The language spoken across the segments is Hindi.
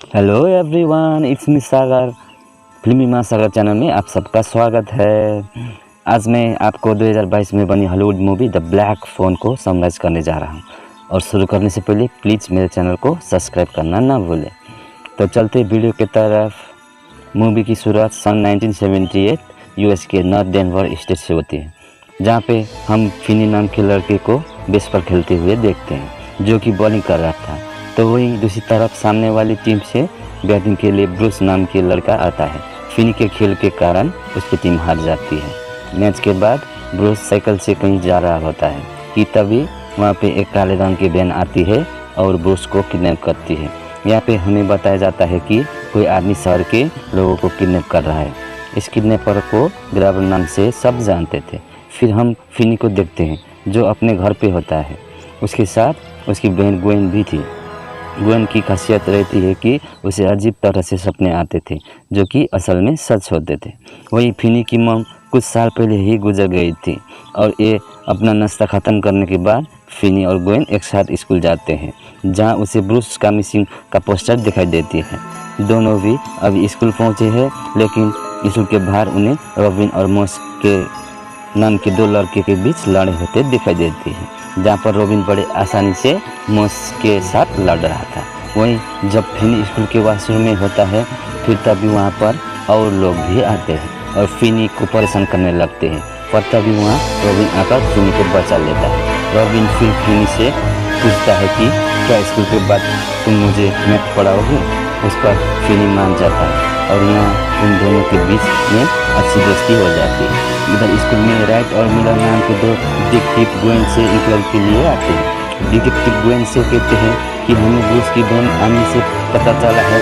हेलो एवरीवन, इट्स मी सागर। फिल्मी माँ सागर चैनल में आप सबका स्वागत है। आज मैं आपको 2022 में बनी Hollywood movie the black phone को समराइज़ करने जा रहा हूँ। और शुरू करने से पहले प्लीज़ मेरे चैनल को सब्सक्राइब करना ना भूलें। तो चलते वीडियो की तरफ। मूवी की शुरुआत सन 1978 यूएस के नॉर्थ डेनवर स्टेट से होती है, जहाँ पे हम फिनी नाम के लड़के को बेस पर खेलते हुए देखते हैं, जो कि बॉलिंग कर रहा था। तो वहीं दूसरी तरफ सामने वाली टीम से बैटिंग के लिए ब्रूस नाम के लड़का आता है। फिनी के खेल के कारण उसकी टीम हार जाती है। मैच के बाद ब्रूस साइकिल से कहीं जा रहा होता है कि तभी वहाँ पे एक काले रंग की वैन आती है और ब्रूस को किडनैप करती है। यहाँ पे हमें बताया जाता है कि कोई आदमी शहर के लोगों को किडनैप कर रहा है। इस किडनैपर को ग्रैबर नाम से सब जानते थे। फिर हम फिनी को देखते हैं, जो अपने घर पे होता है। उसके साथ उसकी बहन ग्वेन भी थी। ग्वेन की खासियत रहती है कि उसे अजीब तरह से सपने आते थे, जो कि असल में सच होते थे। वहीं फिनी की मॉम कुछ साल पहले ही गुजर गई थी और ये अपना नाश्ता ख़त्म करने के बाद फिनी और ग्वेन एक साथ स्कूल जाते हैं, जहां उसे ब्रूस का मिसिंग का पोस्टर दिखाई देती है। दोनों भी अभी स्कूल पहुंचे हैं, लेकिन स्कूल के बाहर उन्हें रॉबिन और मॉस के नाम के दो लड़के के बीच लड़ाई होते दिखाई देती है, जहाँ पर रॉबिन बड़े आसानी से मॉस के साथ लड़ रहा था। वहीं जब फिनी स्कूल के वॉशरूम में होता है, फिर तभी वहाँ पर और लोग भी आते हैं और फिनी को परेशान करने लगते हैं, पर तभी वहाँ रॉबिन आकर फिनी को बचा लेता है। रॉबिन फिर फिनी से पूछता है कि क्या स्कूल के बाद तुम मुझे मैथ पढ़ाओगे। उस पर फिनी मान जाता है और यहाँ उन दोनों के बीच में अच्छी दोस्ती हो जाती है। इधर स्कूल में राइट और मिलर नाम के दो डिटेक्टिव ग्वेन से इंक्वायरी के लिए आते हैं। डिटेक्टिव ग्वेन से कहते हैं कि हमें ब्रूस की बहन आने से पता चला है,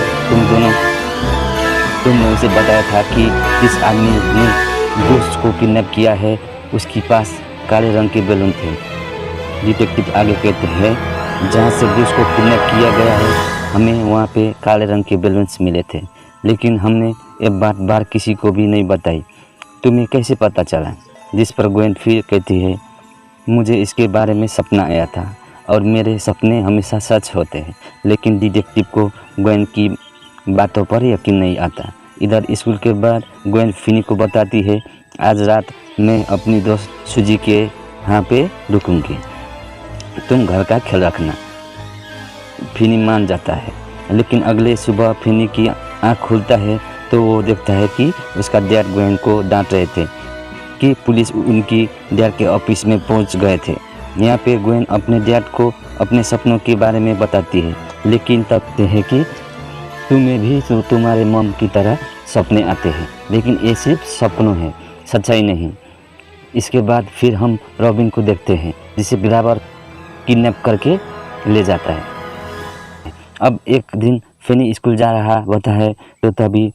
तुमने उसे बताया था कि जिस आदमी ने ब्रूस को किडनैप किया है उसके पास काले रंग के बैलून थे। डिटेक्टिव आगे कहते हैं, जहाँ से ब्रूस को किडनैप किया गया है हमें वहाँ पे काले रंग के बैलून्स मिले थे, लेकिन हमने ये बार किसी को भी नहीं बताई। तुम्हें कैसे पता चला। जिस पर ग्वेन फिर कहती है, मुझे इसके बारे में सपना आया था और मेरे सपने हमेशा सच होते हैं। लेकिन डिटेक्टिव को ग्वेन की बातों पर यकीन नहीं आता। इधर स्कूल के बाद ग्वेन फिनी को बताती है, आज रात मैं अपनी दोस्त सूजी के यहाँ पे रुकूंगी, तुम घर का ख्याल रखना। फिनी मान जाता है, लेकिन अगले सुबह फिनी की आँख खुलता है तो वो देखता है कि उसका डैड ग्वेन को डांट रहे थे कि पुलिस उनकी डैड के ऑफिस में पहुंच गए थे। यहाँ पे ग्वेन अपने डैड को अपने सपनों के बारे में बताती है, लेकिन तब कहते हैं कि तुम्हें भी तो तुम्हारे मॉम की तरह सपने आते हैं, लेकिन ये सिर्फ सपनों हैं, सच्चाई नहीं। इसके बाद फिर हम रॉबिन को देखते हैं, जिसे ग्रैबर किडनैप करके ले जाता है। अब एक दिन फिनी स्कूल जा रहा होता है तो तभी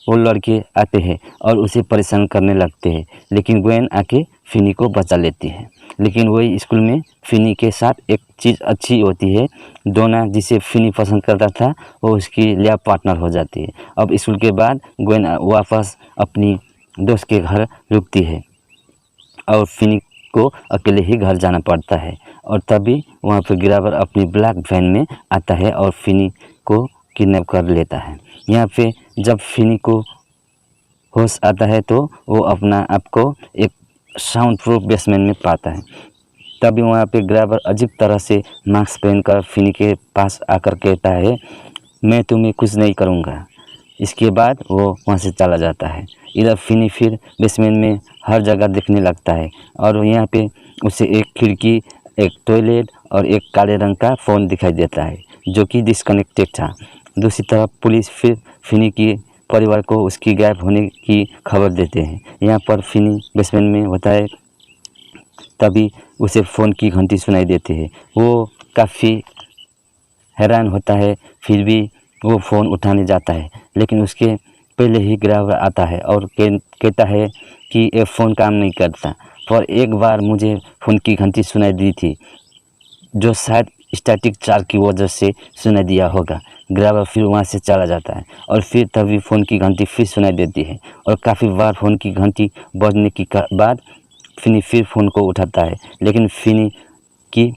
वो लड़के आते हैं और उसे परेशान करने लगते हैं, लेकिन ग्वेन आके फिनी को बचा लेती है। लेकिन वही स्कूल में फिनी के साथ एक चीज़ अच्छी होती है, डोना जिसे फिनी पसंद करता था वो उसकी लैब पार्टनर हो जाती है। अब स्कूल के बाद ग्वेन वापस अपनी दोस्त के घर रुकती है और फिनी को अकेले ही घर जाना पड़ता है। और तभी वहाँ पर ग्रैबर अपनी ब्लैक वैन में आता है और फिनी को किडनैप कर लेता है। यहाँ पे जब फिनी को होश आता है तो वो अपना आप को एक साउंड प्रूफ बेसमेंट में पाता है। तभी वहाँ पे ग्रैबर अजीब तरह से मास्क पहनकर फिनी के पास आकर कहता है, मैं तुम्हें कुछ नहीं करूँगा। इसके बाद वो वहाँ से चला जाता है। इधर फिनी फिर बेसमेंट में हर जगह दिखने लगता है और यहाँ पे उसे एक खिड़की, एक टॉयलेट और एक काले रंग का फ़ोन दिखाई देता है, जो कि डिस्कनेक्टेड था। दूसरी तरफ पुलिस फिर फिनी के परिवार को उसकी गायब होने की खबर देते हैं। यहाँ पर फिनी बेसमेंट में होता है, तभी उसे फ़ोन की घंटी सुनाई देती है। वो काफ़ी हैरान होता है, फिर भी वो फ़ोन उठाने जाता है, लेकिन उसके पहले ही ग्रैबर आता है और कहता है कि ये फ़ोन काम नहीं करता, पर एक बार मुझे फ़ोन की घंटी सुनाई दी थी, जो शायद स्टैटिक चार्ज की वजह से सुनाई दिया होगा। ग्रैबर फिर वहाँ से चला जाता है और फिर तभी फ़ोन की घंटी फिर सुनाई देती है और काफ़ी बार फ़ोन की घंटी बजने के बाद फिनी फिर फ़ोन को उठाता है, लेकिन फिनी की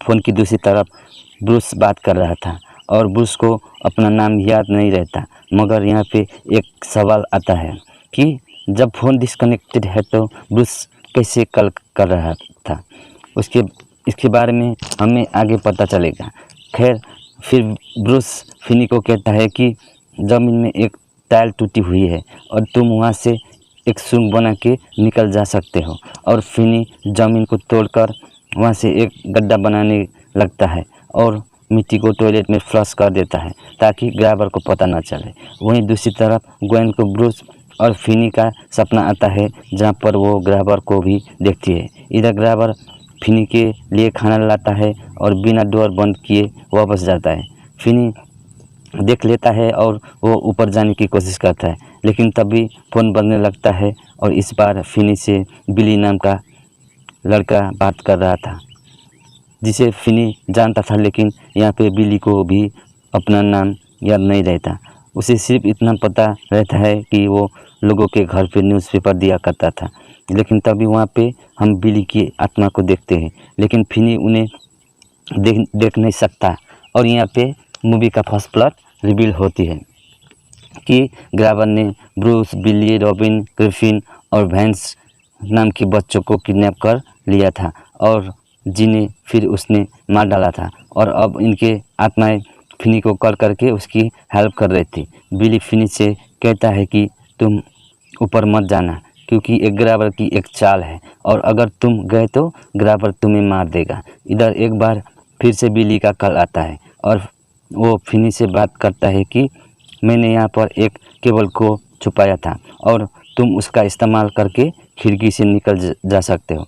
फ़ोन की दूसरी तरफ ब्रूस बात कर रहा था और ब्रूस को अपना नाम याद नहीं रहता। मगर यहाँ पे एक सवाल आता है कि जब फ़ोन डिस्कनेक्टेड है तो ब्रूस कैसे कॉल कर रहा था। इसके बारे में हमें आगे पता चलेगा। खैर, फिर ब्रूस फिनी को कहता है कि ज़मीन में एक टाइल टूटी हुई है और तुम वहाँ से एक सुरंग बना के निकल जा सकते हो। और फिनी ज़मीन को तोड़कर वहाँ से एक गड्ढा बनाने लगता है और मिट्टी को टॉयलेट में फ्लश कर देता है ताकि ग्रैबर को पता न चले। वहीं दूसरी तरफ ग्वेन को ब्रूस और फिनी का सपना आता है, जहाँ पर वो ग्रैबर को भी देखती है। इधर ग्रैबर फिनी के लिए खाना लाता है और बिना डोर बंद किए वापस जाता है। फिनी देख लेता है और वो ऊपर जाने की कोशिश करता है, लेकिन तभी फ़ोन बजने लगता है और इस बार फिनी से बिली नाम का लड़का बात कर रहा था, जिसे फिनी जानता था। लेकिन यहाँ पे बिली को भी अपना नाम याद नहीं रहता। उसे सिर्फ इतना पता रहता है कि वो लोगों के घर पे न्यूज़पेपर दिया करता था। लेकिन तभी वहाँ पे हम बिली की आत्मा को देखते हैं, लेकिन फिनी उन्हें देख नहीं सकता। और यहाँ पे मूवी का फर्स्ट प्लॉट रिवील होती है कि ग्रैबर ने ब्रूस, बिली, रॉबिन, ग्रिफिन और वैंस नाम के बच्चों को किडनैप कर लिया था और जिन्हें फिर उसने मार डाला था। और अब इनके आत्माएं फिनी को कॉल करके उसकी हेल्प कर रही थी। बिली फिनी से कहता है कि तुम ऊपर मत जाना, क्योंकि एक ग्रैबर की एक चाल है और अगर तुम गए तो ग्रैबर तुम्हें मार देगा। इधर एक बार फिर से बिली का कॉल आता है और वो फिनी से बात करता है कि मैंने यहाँ पर एक केबल को छुपाया था और तुम उसका इस्तेमाल करके खिड़की से निकल जा सकते हो।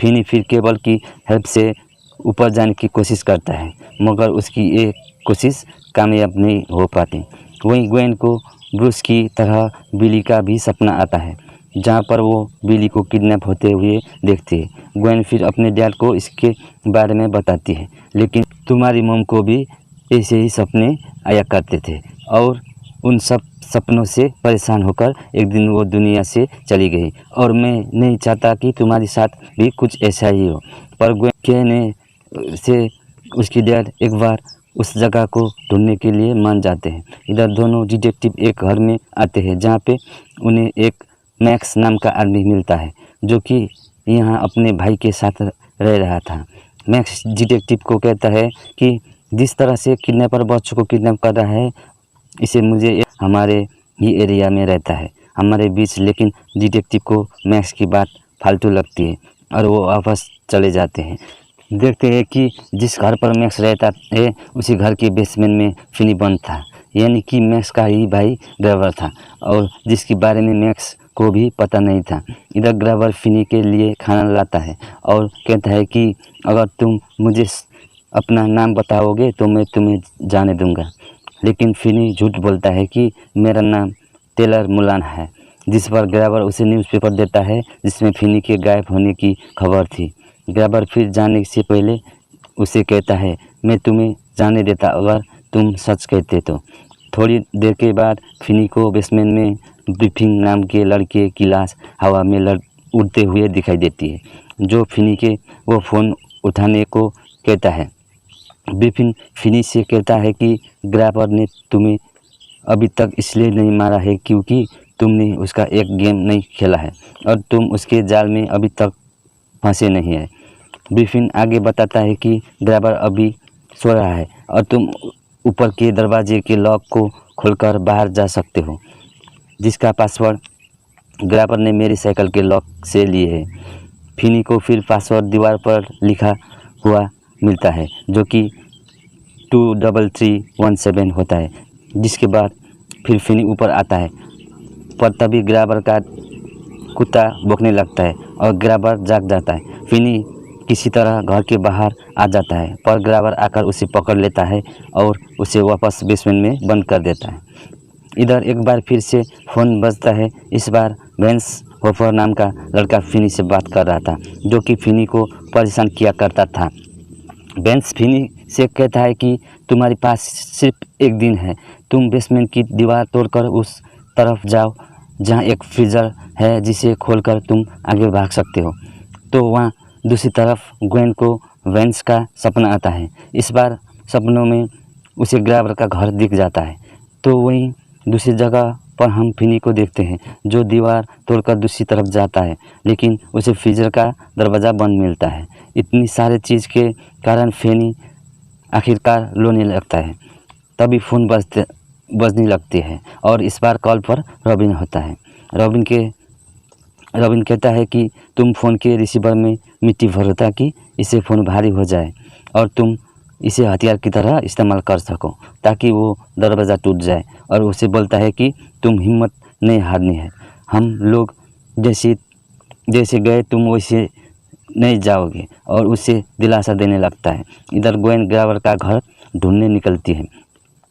फिनी फिर केबल की हेल्प से ऊपर जाने की कोशिश करता है, मगर उसकी ये कोशिश कामयाब नहीं हो पाती। वहीं ग्वेन को ब्रूस की तरह बिली का भी सपना आता है, जहाँ पर वो बिली को किडनैप होते हुए देखती है। ग्वेन फिर अपने डैड को इसके बारे में बताती है, लेकिन तुम्हारी मॉम को भी ऐसे ही सपने आया करते थे और उन सब सपनों से परेशान होकर एक दिन वो दुनिया से चली गई। और मैं नहीं चाहता कि तुम्हारे साथ भी कुछ ऐसा ही हो। पर ग्वेन कहने से उसकी डैड एक बार उस जगह को ढूंढने के लिए मान जाते हैं। इधर दोनों डिटेक्टिव एक घर में आते हैं, जहाँ पे उन्हें एक मैक्स नाम का आदमी मिलता है, जो कि यहाँ अपने भाई के साथ रह रहा था। मैक्स डिटेक्टिव को कहता है कि जिस तरह से किडनैपर बच्चों को किडनैप कर रहा है, इसे मुझे हमारे ही एरिया में रहता है, हमारे बीच। लेकिन डिटेक्टिव को मैक्स की बात फालतू लगती है और वो वापस चले जाते हैं। देखते हैं कि जिस घर पर मैक्स रहता है उसी घर के बेसमेंट में फिनी बंद था, यानी कि मैक्स का ही भाई ग्रैबर था और जिसके बारे में मैक्स को भी पता नहीं था। इधर ग्रैबर फिनी के लिए खाना लाता है और कहता है कि अगर तुम मुझे अपना नाम बताओगे तो मैं तुम्हें जाने दूंगा। लेकिन फिनी झूठ बोलता है कि मेरा नाम टेलर मुलान है, जिस पर ग्रैबर उसे न्यूज़पेपर देता है जिसमें फिनी के गायब होने की खबर थी। ग्रैबर फिर जाने से पहले उसे कहता है, मैं तुम्हें जाने देता अगर तुम सच कहते तो। थोड़ी देर के बाद फिनी को बेसमेंट में ब्रीफिंग नाम के लड़के की लाश हवा में उड़ते हुए दिखाई देती है, जो फिनी के वो फ़ोन उठाने को कहता है। ब्रीफिंग फिनी से कहता है कि ग्रैबर ने तुम्हें अभी तक इसलिए नहीं मारा है क्योंकि तुमने उसका एक गेम नहीं खेला है और तुम उसके जाल में अभी तक फंसे नहीं है। ब्रीफिंग आगे बताता है कि ग्रैबर अभी सो रहा है और तुम ऊपर के दरवाजे के लॉक को खोलकर बाहर जा सकते हो, जिसका पासवर्ड ग्रैबर ने मेरी साइकिल के लॉक से लिए है। फिनी को फिर पासवर्ड दीवार पर लिखा हुआ मिलता है, जो कि 23317 होता है। जिसके बाद फिर फिनी ऊपर आता है, पर तभी ग्रैबर का कुत्ता भौंकने लगता है और ग्रैबर जाग जाता है। फिनी किसी तरह घर के बाहर आ जाता है, पर ग्रैबर आकर उसे पकड़ लेता है और उसे वापस बेसमेंट में बंद कर देता है। इधर एक बार फिर से फ़ोन बजता है। इस बार वेंस होफर नाम का लड़का फिनी से बात कर रहा था, जो कि फिनी को परेशान किया करता था। वेंस फिनी से कहता है कि तुम्हारे पास सिर्फ एक दिन है, तुम बेसमेंट की दीवार तोड़कर उस तरफ जाओ जहां एक फ्रीजर है जिसे खोलकर तुम आगे भाग सकते हो। तो वहां दूसरी तरफ ग्वेन को वेंस का सपना आता है। इस बार सपनों में उसे ग्राबर का घर दिख जाता है। तो वहीं दूसरी जगह पर हम फिनी को देखते हैं जो दीवार तोड़कर दूसरी तरफ जाता है, लेकिन उसे फ्रीजर का दरवाज़ा बंद मिलता है। इतनी सारे चीज़ के कारण फिनी आखिरकार रोने लगता है। तभी फ़ोन बजने लगती है और इस बार कॉल पर रॉबिन होता है। रॉबिन कहता है कि तुम फ़ोन के रिसीवर में मिट्टी भरो ताकि इससे फ़ोन भारी हो जाए और तुम इसे हथियार की तरह इस्तेमाल कर सको ताकि वो दरवाज़ा टूट जाए। और उसे बोलता है कि तुम हिम्मत नहीं हारनी है, हम लोग जैसे गए तुम वैसे नहीं जाओगे, और उसे दिलासा देने लगता है। इधर ग्वेन ग्रावर का घर ढूंढने निकलती है,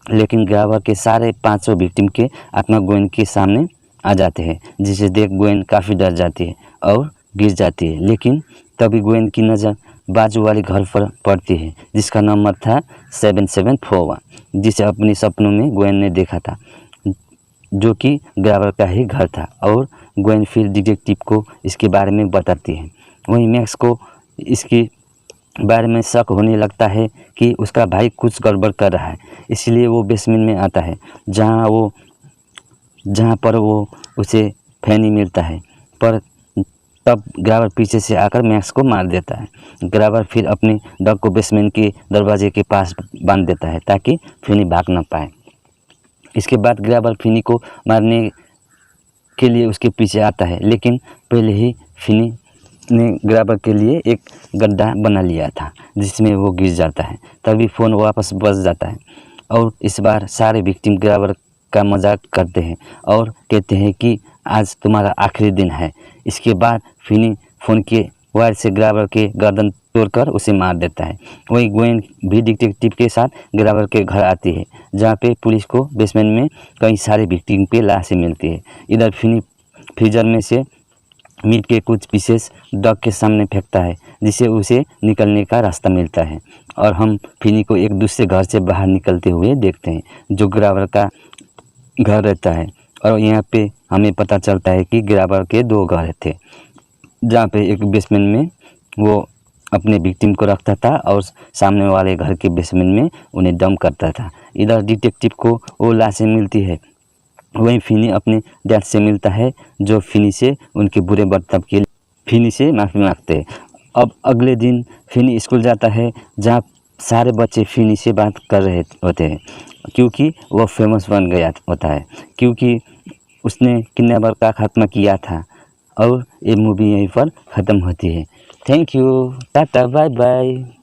लेकिन ग्रावर के सारे 500 विक्टिम के आत्मा ग्वेन के सामने आ जाते हैं, जिसे देख ग्वेन काफ़ी डर जाती है और गिर जाती है। लेकिन तभी ग्वेन की नज़र बाजू वाले घर पर पड़ती है जिसका नंबर था 7741, जिसे अपने सपनों में ग्वेन ने देखा था, जो कि ग्रावर का ही घर था। और ग्वेन फिर डिटेक्टिव को इसके बारे में बताती है। वहीं मैक्स को इसके बारे में शक होने लगता है कि उसका भाई कुछ गड़बड़ कर रहा है, इसलिए वो बेसमेंट में आता है जहाँ पर वो उसे फैनी मिलता है। पर तब ग्रावर पीछे से आकर मैक्स को मार देता है। ग्रावर फिर अपने डॉग को बेसमेंट के दरवाजे के पास बांध देता है ताकि फिनी भाग न पाए। इसके बाद ग्रावर फिनी को मारने के लिए उसके पीछे आता है, लेकिन पहले ही फिनी ने ग्रावर के लिए एक गड्ढा बना लिया था जिसमें वो गिर जाता है। तभी फ़ोन वापस बज जाता है और इस बार सारे विक्टिम ग्रावर का मजाक करते हैं और कहते हैं कि आज तुम्हारा आखिरी दिन है। इसके बाद फिनी फ़ोन के वायर से ग्रावर के गर्दन तोड़कर उसे मार देता है। वही ग्वेन भी डिटेक्टिव के साथ ग्रावर के घर आती है, जहाँ पे पुलिस को बेसमेंट में कई सारे विक्टिम पे लाशें मिलती है। इधर फिनी फ्रीजर में से मीट के कुछ पीसेस डॉग के सामने फेंकता है, जिससे उसे निकलने का रास्ता मिलता है और हम फिनी को एक दूसरे घर से बाहर निकलते हुए देखते हैं, जो ग्रावर का घर रहता है। और यहाँ पे हमें पता चलता है कि ग्रावर के 2 घर थे, जहाँ पे एक बेसमेंट में वो अपने विक्टिम को रखता था और सामने वाले घर के बेसमेंट में उन्हें डंप करता था। इधर डिटेक्टिव को वो लाशें मिलती है। वहीं फिनी अपने डैड से मिलता है, जो फिनी से उनके बुरे बर्ताव के लिए फिनी से माफ़ी मांगते हैं। अब अगले दिन फिनी स्कूल जाता है, जहाँ सारे बच्चे फिनी से बात कर रहे होते हैं, क्योंकि वह फेमस बन गया होता है, क्योंकि उसने किडनैपर का खात्मा किया था। और ये मूवी यहीं पर ख़त्म होती है। Thank you, tata, bye bye.